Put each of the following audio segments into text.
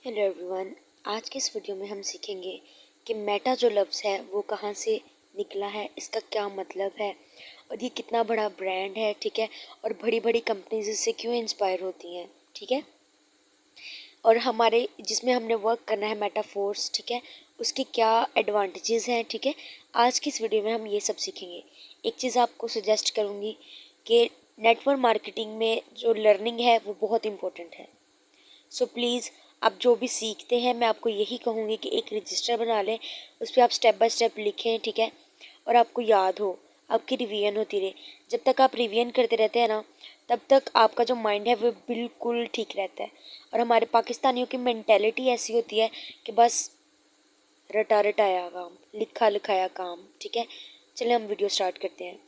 Hello everyone. आज के इस वीडियो में हम सीखेंगे कि मेटा जो लफ्ज़ है वो कहाँ से निकला है, इसका क्या मतलब है और ये कितना बड़ा ब्रांड है, ठीक है। और बड़ी बड़ी कंपनीज इससे क्यों इंस्पायर होती हैं, ठीक है। और हमारे जिसमें हमने वर्क करना है मेटाफोर्स, ठीक है, उसके क्या एडवांटेजेस हैं, ठीक है। आज की इस वीडियो में हम ये सब सीखेंगे। एक चीज़ आपको सजेस्ट करूँगी कि नेटवर्क मार्केटिंग में जो लर्निंग है वो बहुत इंपॉर्टेंट है। सो प्लीज़ आप जो भी सीखते हैं मैं आपको यही कहूँगी कि एक रजिस्टर बना लें, उस पर आप स्टेप बाय स्टेप लिखें, ठीक है। और आपको याद हो, आपकी रिवीजन होती रहे। जब तक आप रिवीजन करते रहते हैं ना, तब तक आपका जो माइंड है वो बिल्कुल ठीक रहता है। और हमारे पाकिस्तानियों की मेंटेलिटी ऐसी होती है कि बस रटा रटाया काम, लिखा लिखाया काम, ठीक है। चलिए हम वीडियो स्टार्ट करते हैं।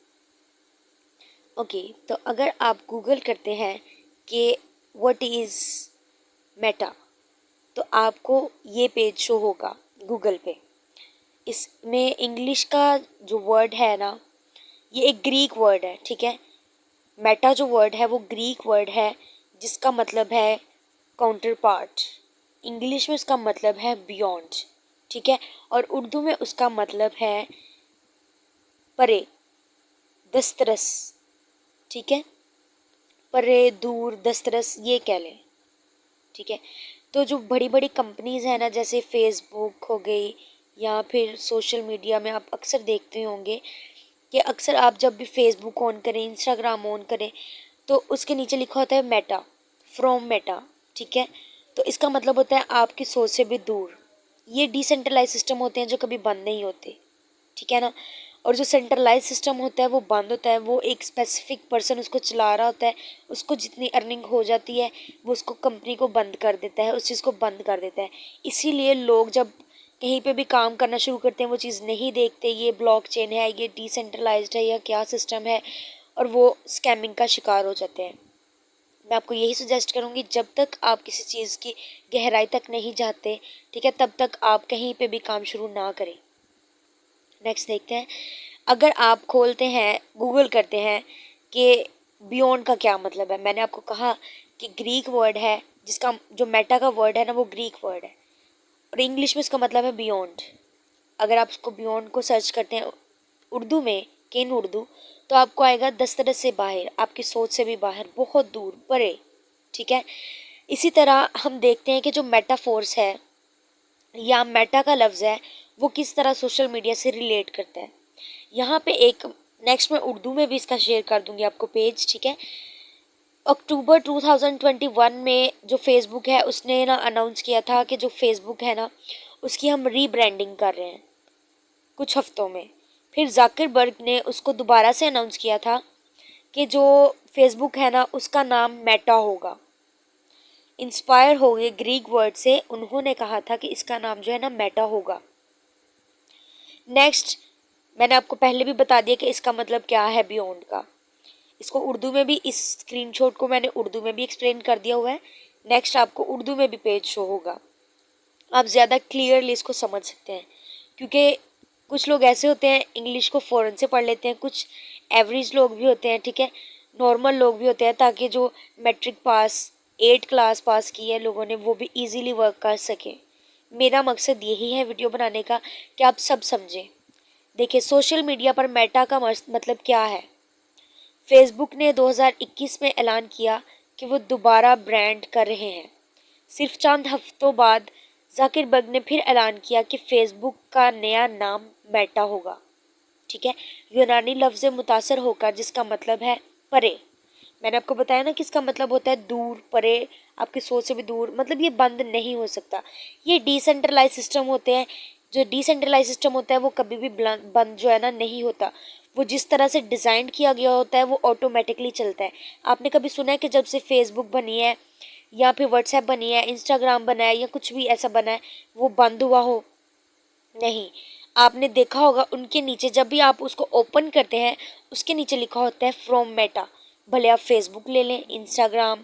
ओके, तो अगर आप गूगल करते हैं कि व्हाट इज़ मेटा, तो आपको ये पेज शो होगा गूगल पे। इसमें इंग्लिश का जो वर्ड है ना, ये एक ग्रीक वर्ड है, ठीक है। मेटा जो वर्ड है वो ग्रीक वर्ड है, जिसका मतलब है काउंटर पार्ट। इंग्लिश में उसका मतलब है बियॉन्ड, ठीक है। और उर्दू में उसका मतलब है परे, दस्तरस, ठीक है। परे, दूर, दस्तरस, ये कह लें, ठीक है। तो जो बड़ी बड़ी कंपनीज है ना, जैसे फेसबुक हो गई या फिर सोशल मीडिया में आप अक्सर देखते होंगे कि अक्सर आप जब भी फेसबुक ऑन करें, इंस्टाग्राम ऑन करें, तो उसके नीचे लिखा होता है मेटा, फ्रॉम मेटा, ठीक है। तो इसका मतलब होता है आपकी सोच से भी दूर। ये डिसेंट्रलाइज सिस्टम होते हैं जो कभी बंद नहीं होते, ठीक है ना। और जो सेंट्रलाइज सिस्टम होता है वो बंद होता है, वो एक स्पेसिफिक पर्सन उसको चला रहा होता है। उसको जितनी अर्निंग हो जाती है वो उसको कंपनी को बंद कर देता है, उस चीज़ को बंद कर देता है। इसीलिए लोग जब कहीं पे भी काम करना शुरू करते हैं वो चीज़ नहीं देखते ये ब्लॉकचेन है, ये डिसेंट्रलाइज्ड है या क्या सिस्टम है, और वो स्कैमिंग का शिकार हो जाते हैं। मैं आपको यही सजेस्ट करूँगी, जब तक आप किसी चीज़ की गहराई तक नहीं जाते, ठीक है, तब तक आप कहीं पे भी काम शुरू ना करें। नेक्स्ट देखते हैं। अगर आप खोलते हैं, गूगल करते हैं कि बियॉन्ड का क्या मतलब है, मैंने आपको कहा कि ग्रीक वर्ड है, जिसका जो मेटा का वर्ड है ना वो ग्रीक वर्ड है, और इंग्लिश में इसका मतलब है बियॉन्ड। अगर आप उसको बियॉन्ड को सर्च करते हैं उर्दू में, कि इन उर्दू, तो आपको आएगा दस्तरस से बाहर, आपकी सोच से भी बाहर, बहुत दूर, परे, ठीक है। इसी तरह हम देखते हैं कि जो मेटाफोर्स है या मेटा का लफ्ज़ है वो किस तरह सोशल मीडिया से रिलेट करता है। यहाँ पे एक नेक्स्ट मैं उर्दू में भी इसका शेयर कर दूंगी आपको पेज, ठीक है। अक्टूबर 2021 में जो फेसबुक है उसने ना अनाउंस किया था कि जो फेसबुक है ना उसकी हम रीब्रांडिंग कर रहे हैं कुछ हफ्तों में। फिर ज़ाकरबर्ग ने उसको दोबारा से अनाउंस किया था कि जो फेसबुक है ना उसका नाम मेटा होगा। इंस्पायर हो गए ग्रीक वर्ड से, उन्होंने कहा था कि इसका नाम जो है ना मेटा होगा। नेक्स्ट, मैंने आपको पहले भी बता दिया कि इसका मतलब क्या है बियॉन्ड का। इसको उर्दू में भी, इस स्क्रीनशॉट को मैंने उर्दू में भी एक्सप्लेन कर दिया हुआ है। नेक्स्ट आपको उर्दू में भी पेज शो होगा, आप ज़्यादा क्लियरली इसको समझ सकते हैं। क्योंकि कुछ लोग ऐसे होते हैं इंग्लिश को फ़ौरन से पढ़ लेते हैं, कुछ एवरेज लोग भी होते हैं, ठीक है, नॉर्मल लोग भी होते हैं, ताकि जो मैट्रिक पास, 8 क्लास पास की है लोगों ने, वो भी इजीली वर्क कर सके। मेरा मकसद यही है वीडियो बनाने का कि आप सब समझें। देखिए, सोशल मीडिया पर मेटा का मतलब क्या है। फेसबुक ने 2021 में ऐलान किया कि वो दोबारा ब्रांड कर रहे हैं। सिर्फ चंद हफ्तों बाद ज़ाकरबर्ग ने फिर ऐलान किया कि फेसबुक का नया नाम मेटा होगा, ठीक है। यूनानी लफ्ज़ से मुतासर होकर, जिसका मतलब है परे। मैंने आपको बताया ना कि इसका मतलब होता है दूर, परे, आपकी सोच से भी दूर, मतलब ये बंद नहीं हो सकता। ये डिसेंट्रलाइज सिस्टम होते हैं। जो डिसेंट्रलाइज सिस्टम होता है वो कभी भी बंद जो है ना नहीं होता। वो जिस तरह से डिज़ाइन किया गया होता है वो ऑटोमेटिकली चलता है। आपने कभी सुना है कि जब से फेसबुक बनी है या फिर व्हाट्सएप बनी है, इंस्टाग्राम बना है या कुछ भी ऐसा बना है, वो बंद हुआ हो? नहीं। आपने देखा होगा उनके नीचे जब भी आप उसको ओपन करते हैं उसके नीचे लिखा होता है फ्रॉम मेटा। भले आप फेसबुक ले लें, इंस्टाग्राम,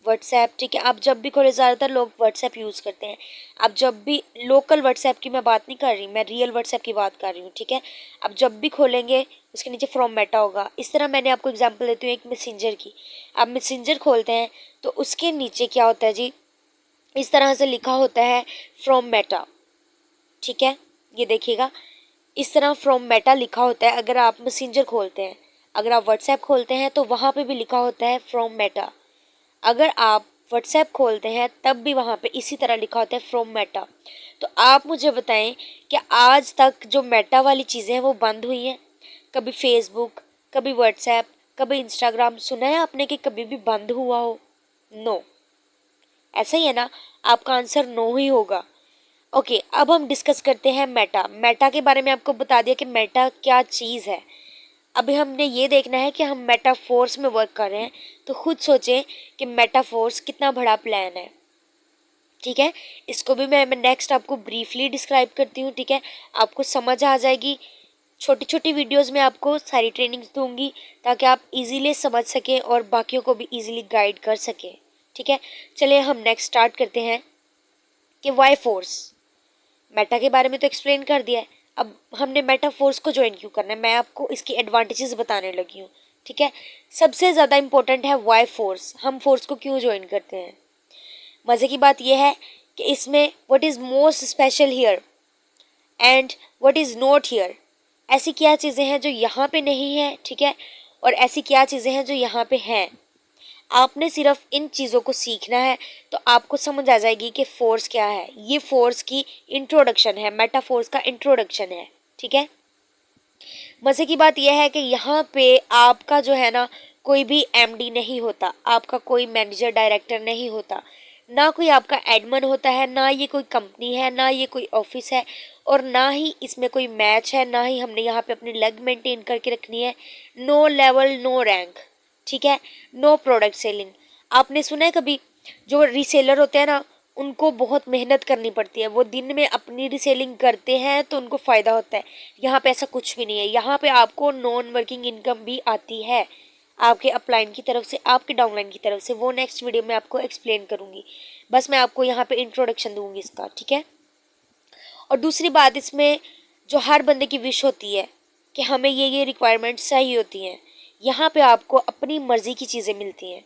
व्हाट्सएप, ठीक है। आप जब भी खोले, ज़्यादातर लोग व्हाट्सएप यूज़ करते हैं। आप जब भी लोकल व्हाट्सएप की मैं बात नहीं कर रही, मैं रियल व्हाट्सएप की बात कर रही हूँ, ठीक है। आप जब भी खोलेंगे उसके नीचे फ्रॉम मेटा होगा। इस तरह मैंने आपको एग्जांपल देती हूँ एक मैसेंजर की। आप मैसेंजर खोलते हैं तो उसके नीचे क्या होता है जी, इस तरह से लिखा होता है फ्रॉम मेटा, ठीक है, ये देखिएगा इस तरह फ्रॉम मेटा लिखा होता है। अगर आप मैसेंजर खोलते हैं, अगर आप व्हाट्सएप खोलते हैं तो वहाँ पे भी लिखा होता है फ्रॉम मेटा। अगर आप व्हाट्सएप खोलते हैं तब भी वहाँ पे इसी तरह लिखा होता है फ्रॉम मेटा। तो आप मुझे बताएं कि आज तक जो मेटा वाली चीज़ें हैं वो बंद हुई हैं? कभी फेसबुक, कभी व्हाट्सएप, कभी इंस्टाग्राम सुना है आपने कि कभी भी बंद हुआ हो? नो। ऐसा ही है ना, आपका आंसर नो ही होगा। ओके, अब हम डिस्कस करते हैं मेटा। मेटा के बारे में आपको बता दिया कि मेटा क्या चीज़ है। अभी हमने ये देखना है कि हम मेटाफोर्स में वर्क कर रहे हैं, तो खुद सोचें कि मेटाफोर्स कितना बड़ा प्लान है, ठीक है। इसको भी मैं नेक्स्ट आपको ब्रीफली डिस्क्राइब करती हूँ, ठीक है, आपको समझ आ जाएगी। छोटी छोटी वीडियोस में आपको सारी ट्रेनिंग्स दूंगी ताकि आप इजीली समझ सकें और बाकियों को भी इजीली गाइड कर सकें, ठीक है। चलिए हम नेक्स्ट स्टार्ट करते हैं कि वाई फोर्स। मेटा के बारे में तो एक्सप्लेन कर दिया है, अब हमने मेटा फोर्स को ज्वाइन क्यों करना है, मैं आपको इसकी एडवांटेजेस बताने लगी हूँ, ठीक है। सबसे ज़्यादा इंपॉर्टेंट है वाई फोर्स, हम फोर्स को क्यों ज्वाइन करते हैं। मज़े की बात यह है कि इसमें what is most special here and what is not here, ऐसी क्या चीज़ें हैं जो यहाँ पे नहीं है, ठीक है, और ऐसी क्या चीज़ें हैं जो यहाँ पे हैं। आपने सिर्फ इन चीज़ों को सीखना है तो आपको समझ आ जाएगी कि फोर्स क्या है। ये फोर्स की इंट्रोडक्शन है, मेटा फोर्स का इंट्रोडक्शन है, ठीक है। मज़े की बात यह है कि यहाँ पे आपका जो है ना कोई भी एमडी नहीं होता, आपका कोई मैनेजर डायरेक्टर नहीं होता, ना कोई आपका एडमन होता है, ना ये कोई कंपनी है, ना ये कोई ऑफिस है, और ना ही इसमें कोई मैच है, ना ही हमने यहाँ पे अपनी लेग मेंटेन करके रखनी है। नो लेवल, नो रैंक, ठीक है, नो प्रोडक्ट सेलिंग। आपने सुना है कभी जो रीसेलर होते हैं ना उनको बहुत मेहनत करनी पड़ती है, वो दिन में अपनी रीसेलिंग करते हैं तो उनको फ़ायदा होता है। यहाँ पे ऐसा कुछ भी नहीं है, यहाँ पे आपको नॉन वर्किंग इनकम भी आती है आपके अपलाइन की तरफ से, आपके डाउनलाइन की तरफ से। वो नेक्स्ट वीडियो में आपको एक्सप्लेन करूँगी, बस मैं आपको यहाँ पे इंट्रोडक्शन दूँगी इसका, ठीक है। और दूसरी बात, इसमें जो हर बंदे की विश होती है कि हमें ये रिक्वायरमेंट्स चाहिए होती हैं, यहाँ पे आपको अपनी मर्ज़ी की चीज़ें मिलती हैं।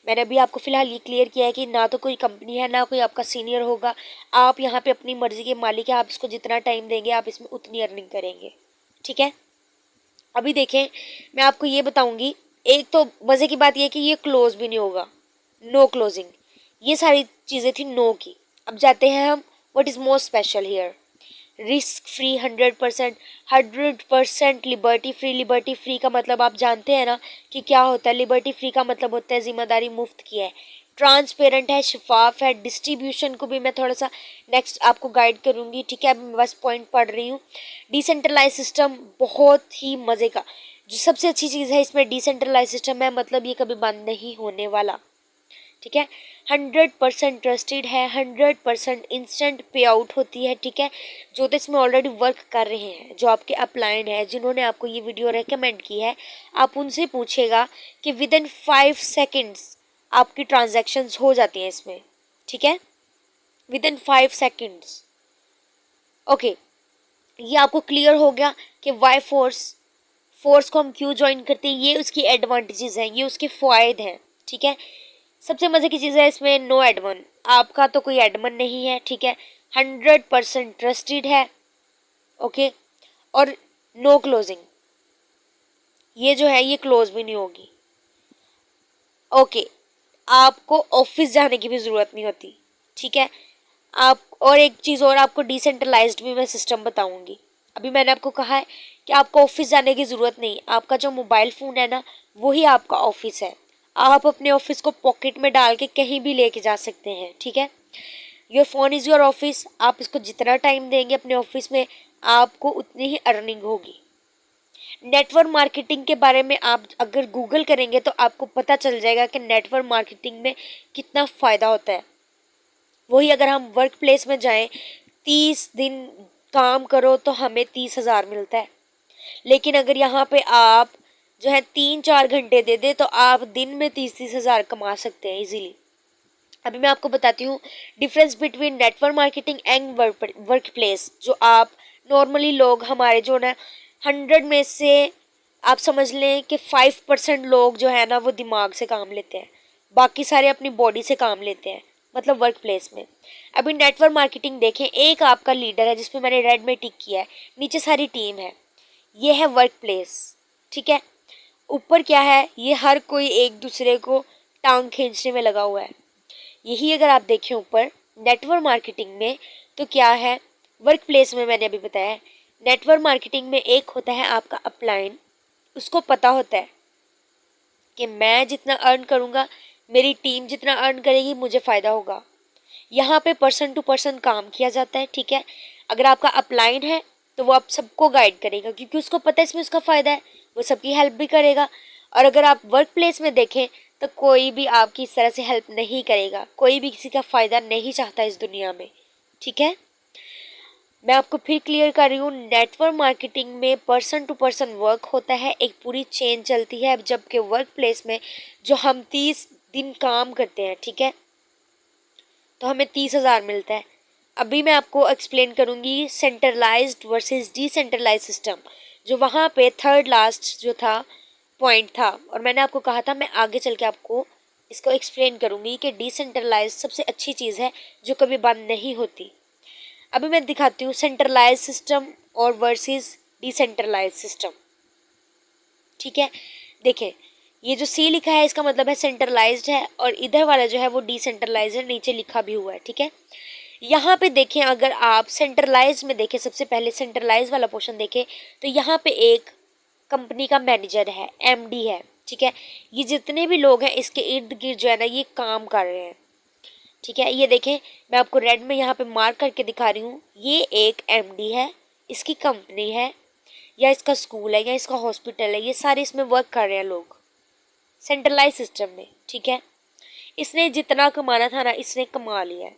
मैंने अभी आपको फ़िलहाल ये क्लियर किया है कि ना तो कोई कंपनी है, ना कोई आपका सीनियर होगा, आप यहाँ पे अपनी मर्ज़ी के मालिक हैं, आप इसको जितना टाइम देंगे आप इसमें उतनी अर्निंग करेंगे, ठीक है। अभी देखें, मैं आपको ये बताऊंगी, एक तो मज़े की बात यह है कि ये क्लोज भी नहीं होगा, नो क्लोजिंग, ये सारी चीज़ें थी नो की। अब जाते हैं हम what is most special here. Risk free 100%, 100% liberty free. Liberty free का मतलब आप जानते हैं ना कि क्या होता है। लिबर्टी फ्री का मतलब होता है जिम्मेदारी मुफ्त की है, ट्रांसपेरेंट है, शफाफ है। डिस्ट्रीब्यूशन को भी मैं थोड़ा सा नेक्स्ट आपको गाइड करूंगी, ठीक है, अभी मैं बस पॉइंट पढ़ रही हूँ। डिसेंट्रलाइज सिस्टम बहुत ही मज़े का, जो सबसे अच्छी चीज़ है इसमें डिसेंट्रलाइज सिस्टम है, मतलब ये कभी बंद नहीं होने वाला, ठीक है। 100% ट्रस्टेड है, 100% इंस्टेंट पे आउट होती है, ठीक है। जो तो इसमें ऑलरेडी वर्क कर रहे हैं, जो आपके अपलाइन है, जिन्होंने आपको ये वीडियो रेकमेंड की है, आप उनसे पूछेगा कि विद इन 5 सेकेंड्स आपकी ट्रांजैक्शंस हो जाती हैं इसमें, ठीक है, विद इन 5 सेकेंड्स। ओके, ये आपको क्लियर हो गया कि वाई फोर्स, फोर्स को हम क्यों ज्वाइन करते हैं, ये उसकी एडवांटेजेस हैं, ये उसके फ़ायदे हैं, ठीक है। सबसे मज़े की चीज़ है इसमें नो एडमन, आपका तो कोई एडमन नहीं है, ठीक है। 100% ट्रस्टेड है, ओके, और नो क्लोजिंग, ये जो है ये क्लोज भी नहीं होगी, ओके। आपको ऑफिस जाने की भी ज़रूरत नहीं होती, ठीक है। आप, और एक चीज़ और, आपको डिसेंट्रलाइज्ड भी मैं सिस्टम बताऊंगी। अभी मैंने आपको कहा है कि आपको ऑफिस जाने की ज़रूरत नहीं, आपका जो मोबाइल फ़ोन है ना वही आपका ऑफिस है। आप अपने ऑफिस को पॉकेट में डाल के कहीं भी लेके जा सकते हैं, ठीक है। Your phone is your office, आप इसको जितना टाइम देंगे अपने ऑफिस में आपको उतनी ही अर्निंग होगी। नेटवर्क मार्केटिंग के बारे में आप अगर गूगल करेंगे तो आपको पता चल जाएगा कि नेटवर्क मार्केटिंग में कितना फ़ायदा होता है। वही अगर हम वर्क प्लेस में जाएं, 30 दिन काम करो तो हमें 30,000 मिलता है, लेकिन अगर यहाँ पे आप जो है 3-4 घंटे दे दे तो आप दिन में 30,000 कमा सकते हैं इजीली। अभी मैं आपको बताती हूँ difference between network marketing and work place. जो आप नॉर्मली लोग हमारे जो ना 100 में से आप समझ लें कि 5% लोग जो है ना वो दिमाग से काम लेते हैं, बाकी सारे अपनी बॉडी से काम लेते हैं, मतलब वर्क प्लेस में। अभी नेटवर्क मार्केटिंग देखें, एक आपका लीडर है जिसपे मैंने रेड में टिक किया है, नीचे सारी टीम है, ये है वर्क प्लेस, ठीक है। ऊपर क्या है, ये हर कोई एक दूसरे को टांग खींचने में लगा हुआ है। यही अगर आप देखें ऊपर नेटवर्क मार्केटिंग में, तो क्या है, वर्क प्लेस में मैंने अभी बताया है, नेटवर्क मार्केटिंग में एक होता है आपका अपलाइन, उसको पता होता है कि मैं जितना अर्न करूंगा, मेरी टीम जितना अर्न करेगी, मुझे फ़ायदा होगा। यहाँ पे पर्सन टू पर्सन काम किया जाता है, ठीक है। अगर आपका अपलाइन है तो वो आप सबको गाइड करेगा, क्योंकि उसको पता है इसमें उसका फ़ायदा है, वो सबकी हेल्प भी करेगा। और अगर आप वर्क प्लेस में देखें तो कोई भी आपकी इस तरह से हेल्प नहीं करेगा, कोई भी किसी का फ़ायदा नहीं चाहता इस दुनिया में, ठीक है। मैं आपको फिर क्लियर कर रही हूँ, नेटवर्क मार्केटिंग में पर्सन टू पर्सन वर्क होता है, एक पूरी चेन चलती है, जबकि वर्क प्लेस में जो हम 30 दिन काम करते हैं, ठीक है, तो हमें 30,000 मिलता है। अभी मैं आपको एक्सप्लेन करूँगी सेंट्रलाइज्ड वर्सेस डिसेंट्रलाइज्ड सिस्टम, जो वहाँ पे थर्ड लास्ट जो था पॉइंट था, और मैंने आपको कहा था मैं आगे चल के आपको इसको एक्सप्लेन करूँगी कि डिसेंट्रलाइज्ड सबसे अच्छी चीज़ है जो कभी बंद नहीं होती। अभी मैं दिखाती हूँ सेंट्रलाइज सिस्टम और वर्सेस डिसेंट्रलाइज सिस्टम, ठीक है। देखें, ये जो सी लिखा है इसका मतलब है सेंट्रलाइज्ड है, और इधर वाला जो है वो डिसेंट्रलाइज्ड है, नीचे लिखा भी हुआ है, ठीक है। यहाँ पे देखें, अगर आप सेंट्रलाइज में देखें, सबसे पहले सेंट्रलाइज वाला पोर्शन देखें, तो यहाँ पे एक कंपनी का मैनेजर है, एमडी है, ठीक है। ये जितने भी लोग हैं इसके इर्द गिर्द जो है ना, ये काम कर रहे हैं, ठीक है। ये देखें, मैं आपको रेड में यहाँ पे मार्क करके दिखा रही हूँ, ये एक एमडी है, इसकी कंपनी है, या इसका स्कूल है, या इसका हॉस्पिटल है, ये सारे इसमें वर्क कर रहे हैं लोग सेंट्रलाइज सिस्टम में, ठीक है। इसने जितना कमाना था ना, इसने कमा लिया है।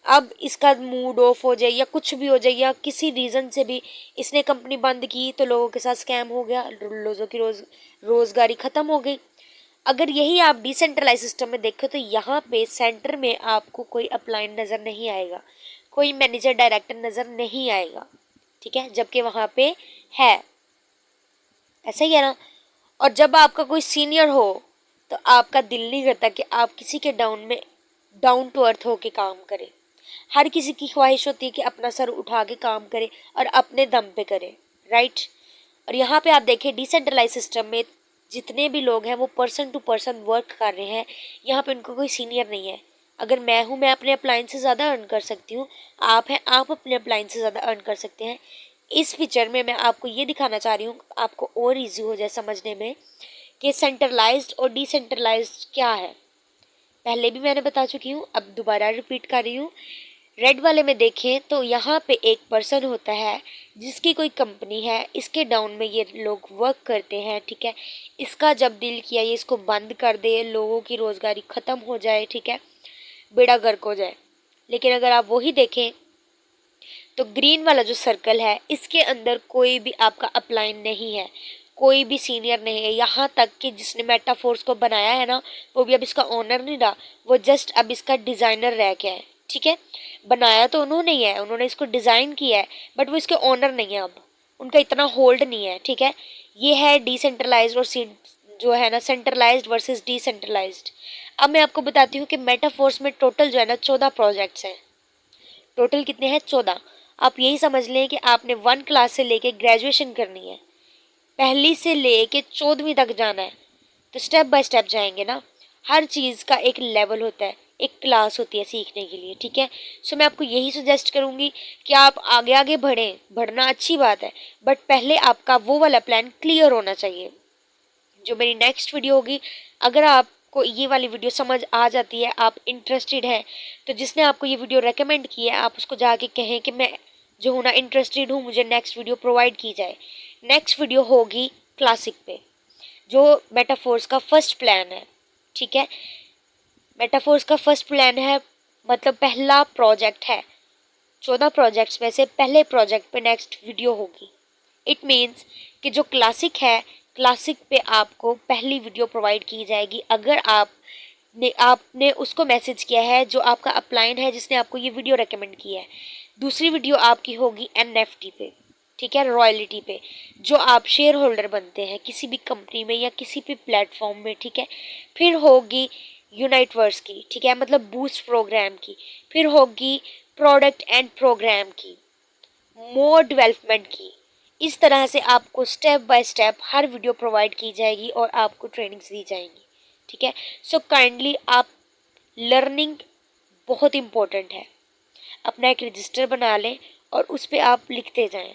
अब इसका मूड ऑफ हो जाए या कुछ भी हो जाए, या किसी रीज़न से भी इसने कंपनी बंद की, तो लोगों के साथ स्कैम हो गया, लोगों की रोज़गारी ख़त्म हो गई। अगर यही आप डिसेंट्रलाइज सिस्टम में देखें, तो यहाँ पे सेंटर में आपको कोई अपलाइन नज़र नहीं आएगा, कोई मैनेजर डायरेक्टर नज़र नहीं आएगा, ठीक है, जबकि वहाँ पे है, ऐसा ही है ना। और जब आपका कोई सीनियर हो, तो आपका दिल नहीं करता कि आप किसी के डाउन टू अर्थ होके काम करें। हर किसी की ख्वाहिश होती है कि अपना सर उठा के काम करे और अपने दम पे करे, राइट। और यहाँ पे आप देखें, डिसेंट्रलाइज सिस्टम में जितने भी लोग हैं वो पर्सन टू पर्सन वर्क कर रहे हैं, यहाँ पे उनको कोई सीनियर नहीं है। अगर मैं हूँ, मैं अपने अपलाइन से ज़्यादा अर्न कर सकती हूँ, आप हैं, आप अपने अपलाइन से ज़्यादा अर्न कर सकते हैं। इस पिक्चर में मैं आपको ये दिखाना चाह रही हूँ, आपको और ईजी हो जाए समझने में, कि सेंट्रलाइज्ड और डिसेंट्रलाइज्ड क्या है। पहले भी मैंने बता चुकी हूँ, अब दोबारा रिपीट कर रही हूँ। रेड वाले में देखें तो यहाँ पे एक पर्सन होता है जिसकी कोई कंपनी है, इसके डाउन में ये लोग वर्क करते हैं, ठीक है। इसका जब दिल किया ये इसको बंद कर दे, लोगों की रोज़गारी ख़त्म हो जाए, ठीक है, बेड़ा गर्क हो जाए। लेकिन अगर आप वही देखें तो ग्रीन वाला जो सर्कल है, इसके अंदर कोई भी आपका अपलाइन नहीं है, कोई भी सीनियर नहीं है। यहाँ तक कि जिसने मेटाफोर्स को बनाया है ना, वो भी अब इसका ओनर नहीं रहा, वो जस्ट अब इसका डिज़ाइनर रह गया है, ठीक है। बनाया तो उन्होंने ही है, उन्होंने इसको डिज़ाइन किया है, बट वो इसके ओनर नहीं है, अब उनका इतना होल्ड नहीं है, ठीक है। ये है डिसेंट्रलाइज्ड और जो है ना सेंट्रलाइज्ड वर्सेस डिसेंट्रलाइज्ड। अब मैं आपको बताती हूँ कि मेटाफोर्स में टोटल जो है ना 14 प्रोजेक्ट्स हैं। टोटल कितने हैं? 14। आप यही समझ लें कि आपने 1 क्लास से लेके ग्रेजुएशन करनी है, पहली से लेके 14वीं तक जाना है, तो स्टेप बाय स्टेप जाएंगे ना। हर चीज़ का एक लेवल होता है, एक क्लास होती है सीखने के लिए, ठीक है। सो मैं आपको यही सजेस्ट करूँगी कि आप आगे आगे बढ़ें, बढ़ना अच्छी बात है, बट पहले आपका वो वाला प्लान क्लियर होना चाहिए। जो मेरी नेक्स्ट वीडियो होगी, अगर आपको ये वाली वीडियो समझ आ जाती है, आप इंटरेस्टेड हैं, तो जिसने आपको ये वीडियो रेकमेंड की है, आप उसको जाके कहें कि मैं जो हूँ ना इंटरेस्टेड हूँ, मुझे नेक्स्ट वीडियो प्रोवाइड की जाए। नेक्स्ट वीडियो होगी क्लासिक पे, जो मेटाफोर्स का फर्स्ट प्लान है, ठीक है। मेटाफोर्स का फर्स्ट प्लान है, मतलब पहला प्रोजेक्ट है। 14 प्रोजेक्ट्स में से पहले प्रोजेक्ट पे नेक्स्ट वीडियो होगी। इट मीन्स कि जो क्लासिक है, क्लासिक पे आपको पहली वीडियो प्रोवाइड की जाएगी, अगर आपने उसको मैसेज किया है जो आपका अपलाइन है, जिसने आपको ये वीडियो रेकमेंड किया है। दूसरी वीडियो आपकी होगी एनएफटी पे, ठीक है, रॉयल्टी पे, जो आप शेयर होल्डर बनते हैं किसी भी कंपनी में या किसी भी प्लेटफॉर्म में, ठीक है। फिर होगी यूनाइटवर्स की, ठीक है, मतलब बूस्ट प्रोग्राम की, फिर होगी प्रोडक्ट एंड प्रोग्राम की, मोर डेवलपमेंट की। इस तरह से आपको step by step her video provide की जाएगी और आपको ट्रेनिंग्स दी जाएंगी, ठीक है। सो काइंडली आप लर्निंग बहुत इम्पोर्टेंट है, अपना एक रजिस्टर बना लें और उस पर आप लिखते जाएं,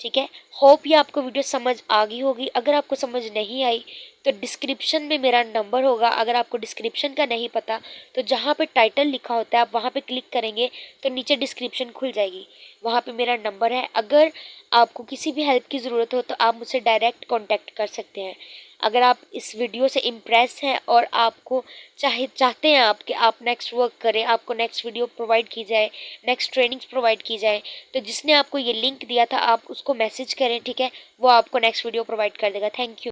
ठीक है। होप ये आपको वीडियो समझ आ गई होगी। अगर आपको समझ नहीं आई तो डिस्क्रिप्शन में मेरा नंबर होगा। अगर आपको डिस्क्रिप्शन का नहीं पता तो जहाँ पे टाइटल लिखा होता है आप वहाँ पे क्लिक करेंगे तो नीचे डिस्क्रिप्शन खुल जाएगी, वहाँ पे मेरा नंबर है। अगर आपको किसी भी हेल्प की ज़रूरत हो तो आप मुझसे डायरेक्ट कॉन्टैक्ट कर सकते हैं। अगर आप इस वीडियो से इम्प्रेस हैं और आपको चाहते हैं आप कि आप नेक्स्ट वर्क करें, आपको नेक्स्ट वीडियो प्रोवाइड की जाए, नेक्स्ट ट्रेनिंग्स प्रोवाइड की जाए, तो जिसने आपको ये लिंक दिया था आप उसको मैसेज करें, ठीक है, वो आपको नेक्स्ट वीडियो प्रोवाइड कर देगा। Thank you.